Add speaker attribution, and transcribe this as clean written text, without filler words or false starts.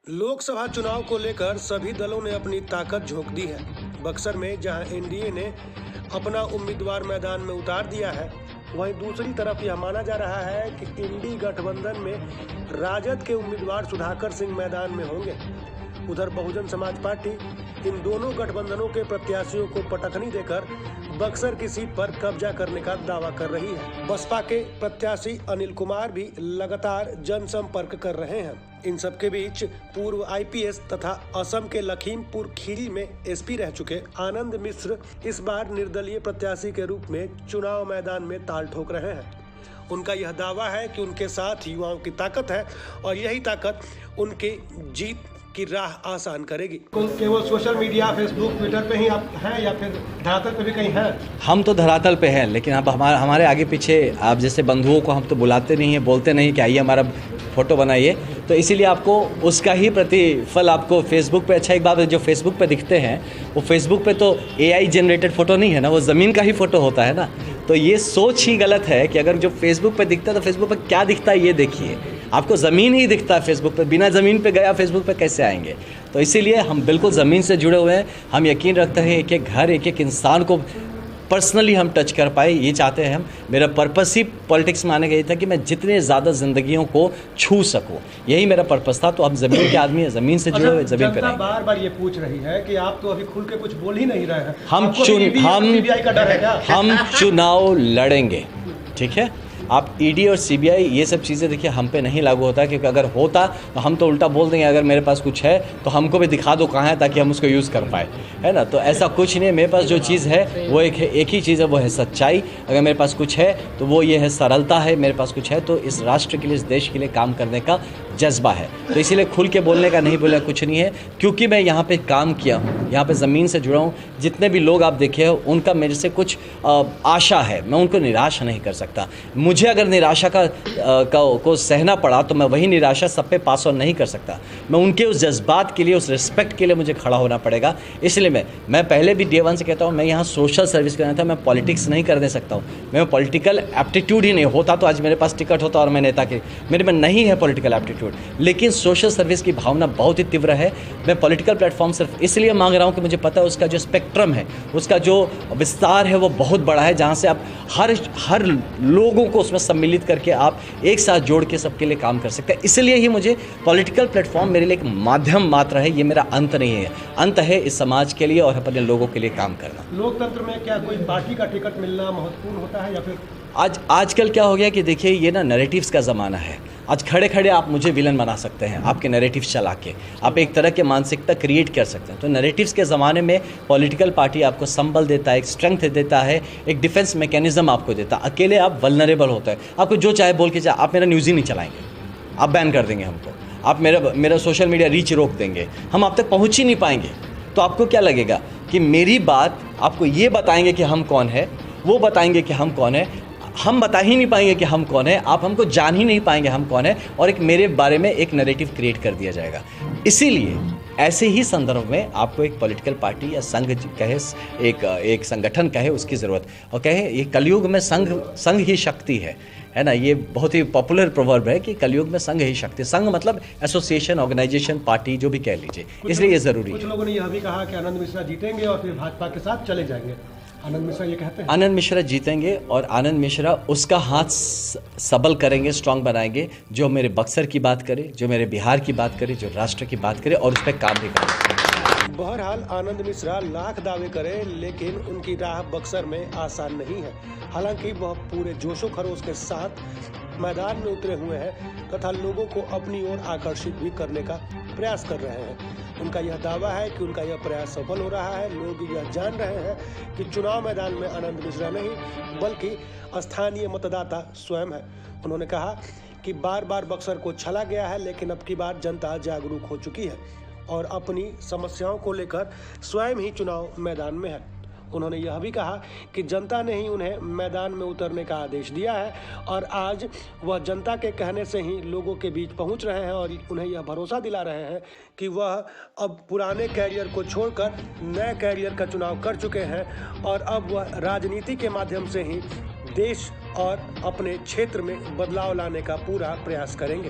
Speaker 1: लोकसभा चुनाव को लेकर सभी दलों ने अपनी ताकत झोंक दी है। बक्सर में जहां एनडीए ने अपना उम्मीदवार मैदान में उतार दिया है, वहीं दूसरी तरफ यह माना जा रहा है कि इंडी गठबंधन में राजद के उम्मीदवार सुधाकर सिंह मैदान में होंगे। उधर बहुजन समाज पार्टी इन दोनों गठबंधनों के प्रत्याशियों को पटखनी देकर बक्सर की सीट पर कब्जा करने का दावा कर रही है। बसपा के प्रत्याशी अनिल कुमार भी लगातार जनसंपर्क कर रहे हैं। इन सबके बीच पूर्व आईपीएस तथा असम के लखीमपुर खीरी में एसपी रह चुके आनंद मिश्र इस बार निर्दलीय प्रत्याशी के रूप में चुनाव मैदान में ताल ठोक रहे हैं। उनका यह दावा है कि उनके साथ युवाओं की ताकत है और यही ताकत उनकी जीत की राह आसान करेगी। केवल सोशल मीडिया फेसबुक ट्विटर पे ही आप हैं या फिर धरातल पे भी कहीं हैं?
Speaker 2: हम तो धरातल पे हैं, लेकिन अब हमारे आगे पीछे आप जैसे बंधुओं को हम तो बुलाते नहीं हैं, बोलते नहीं कि आइए हमारा फोटो बनाइए, तो इसीलिए आपको उसका ही प्रतिफल आपको फेसबुक पे। अच्छा, एक बात है, जो फेसबुक पे दिखते हैं वो फेसबुक पे तो एआई जनरेटेड फ़ोटो नहीं है ना, वो ज़मीन का ही फ़ोटो होता है ना। तो ये सोच ही गलत है कि अगर जो फेसबुक पे दिखता है तो फेसबुक पे क्या दिखता है ये देखिए। आपको ज़मीन ही दिखता है फेसबुक पे, बिना ज़मीन पे गया फेसबुक पे कैसे आएंगे। तो इसीलिए हम बिल्कुल ज़मीन से जुड़े हुए हैं। हम यकीन रखते हैं एक एक घर, एक एक इंसान को पर्सनली हम टच कर पाए, ये चाहते हैं हम। मेरा पर्पस ही पॉलिटिक्स में आने का ये था कि मैं जितने ज़्यादा ज़िंदगियों को छू सकूं, यही मेरा पर्पस था। तो हम ज़मीन के आदमी हैं, ज़मीन से जुड़े हुए, ज़मीन पे रहेंगे।
Speaker 1: बार बार ये पूछ रही है कि आप तो अभी खुल के कुछ बोल ही नहीं रहे हैं।
Speaker 2: हम चुनाव लड़ेंगे, ठीक है। आप ईडी और सीबीआई ये सब चीज़ें देखिए हम पे नहीं लागू होता, क्योंकि अगर होता तो हम तो उल्टा बोल देंगे, अगर मेरे पास कुछ है तो हमको भी दिखा दो कहाँ है, ताकि हम उसको यूज़ कर पाए, है ना। तो ऐसा कुछ नहीं है। मेरे पास जो चीज़ है वो एक ही चीज़ है, वो है सच्चाई। अगर मेरे पास कुछ है तो वो ये है सरलता है। मेरे पास कुछ है तो इस राष्ट्र के लिए, इस देश के लिए काम करने का जज्बा है। तो इसीलिए खुल के बोलने का नहीं, बोलना कुछ नहीं है, क्योंकि मैं यहाँ पे काम किया हूँ, यहाँ पे ज़मीन से जुड़ा हूँ। जितने भी लोग आप देखे हो उनका मेरे से कुछ आशा है, मैं उनको निराश नहीं कर सकता। मुझे अगर निराशा को सहना पड़ा तो मैं वही निराशा सब पे पास ऑन नहीं कर सकता। मैं उनके उस जज्बात के लिए, उस रिस्पेक्ट के लिए मुझे खड़ा होना पड़ेगा। इसलिए मैं पहले भी डे वन से कहता हूँ, मैं यहाँ सोशल सर्विस करना था, मैं पॉलिटिक्स नहीं कर दे सकता हूँ। मैं पॉलिटिकल एप्टीट्यूड ही नहीं होता तो आज मेरे पास टिकट होता और मैं नेता के, मेरे में नहीं है पॉलिटिकल एप्टीट्यूड। लेकिन सोशल सर्विस की भावना बहुत ही तीव्र है। मैं पॉलिटिकल प्लेटफॉर्म सिर्फ इसलिए मांग रहा हूँ कि मुझे पता है उसका जो स्पेक्ट्रम है, उसका जो विस्तार है वो बहुत बड़ा है, जहाँ से आप हर लोगों को उसमें सम्मिलित करके आप एक साथ जोड़ के सबके लिए काम कर सकते हैं। इसलिए ही मुझे पॉलिटिकल प्लेटफॉर्म मेरे लिए एक माध्यम मात्र है, ये मेरा अंत नहीं है। अंत है इस समाज के लिए और अपने लोगों के लिए काम करना।
Speaker 1: लोकतंत्र में क्या कोई पार्टी का टिकट मिलना महत्वपूर्ण होता है या फिर
Speaker 2: आजकल क्या हो गया कि देखिए ये ना नैरेटिव्स का ज़माना है। आज खड़े खड़े आप मुझे विलन बना सकते हैं, आपके नैरेटिव्स चला के आप एक तरह के मानसिकता क्रिएट कर सकते हैं। तो नैरेटिव्स के ज़माने में पॉलिटिकल पार्टी आपको संबल देता है, एक स्ट्रेंथ देता है, एक डिफेंस मैकेनिज्म आपको देता है। अकेले आप वल्नरेबल होता है, आपको जो चाहे बोल के चाहे, आप मेरा न्यूज़ ही नहीं चलाएंगे, आप बैन कर देंगे हमको, आप मेरा सोशल मीडिया रीच रोक देंगे, हम आप तक पहुँच ही नहीं पाएंगे। तो आपको क्या लगेगा कि मेरी बात आपको ये बताएंगे कि हम कौन है, वो बताएंगे कि हम कौन है, हम बता ही नहीं पाएंगे कि हम कौन है, आप हमको जान ही नहीं पाएंगे हम कौन है, और एक मेरे बारे में एक नैरेटिव क्रिएट कर दिया जाएगा। इसीलिए ऐसे ही संदर्भ में आपको एक पॉलिटिकल पार्टी या संघ कहे, एक संगठन कहे, उसकी ज़रूरत। और कहे ये कलयुग में संघ ही शक्ति है ना। ये बहुत ही पॉपुलर प्रोवर्ब है कि कलयुग में संघ ही शक्ति। संघ मतलब एसोसिएशन, ऑर्गेनाइजेशन, पार्टी, जो भी कह लीजिए, इसलिए ये ज़रूरी है।
Speaker 1: कुछ लोगों ने यह भी कहा कि आनंद मिश्रा जीतेंगे और फिर भाजपा के साथ चले जाएंगे। आनंद मिश्रा ये कहते हैं?
Speaker 2: आनंद मिश्रा जीतेंगे और आनंद मिश्रा उसका हाथ सबल करेंगे, स्ट्रांग बनाएंगे, जो मेरे बक्सर की बात करे, जो मेरे बिहार की बात करे, जो राष्ट्र की बात करे, और उस पर काम भी करे।
Speaker 1: बहरहाल आनंद मिश्रा लाख दावे करे, लेकिन उनकी राह बक्सर में आसान नहीं है। हालांकि वह पूरे जोशो खरोश के साथ मैदान में उतरे हुए हैं तथा लोगों को अपनी ओर आकर्षित भी करने का प्रयास कर रहे हैं। उनका यह दावा है कि उनका यह प्रयास सफल हो रहा है। लोग यह जान रहे हैं कि चुनाव मैदान में आनंद मिश्रा नहीं बल्कि स्थानीय मतदाता स्वयं है। उन्होंने कहा कि बार बार बक्सर को छला गया है, लेकिन अब की बार जनता जागरूक हो चुकी है और अपनी समस्याओं को लेकर स्वयं ही चुनाव मैदान में है। उन्होंने यह भी कहा कि जनता ने ही उन्हें मैदान में उतरने का आदेश दिया है और आज वह जनता के कहने से ही लोगों के बीच पहुंच रहे हैं और उन्हें यह भरोसा दिला रहे हैं कि वह अब पुराने कैरियर को छोड़कर नए कैरियर का चुनाव कर चुके हैं और अब वह राजनीति के माध्यम से ही देश और अपने क्षेत्र में बदलाव लाने का पूरा प्रयास करेंगे।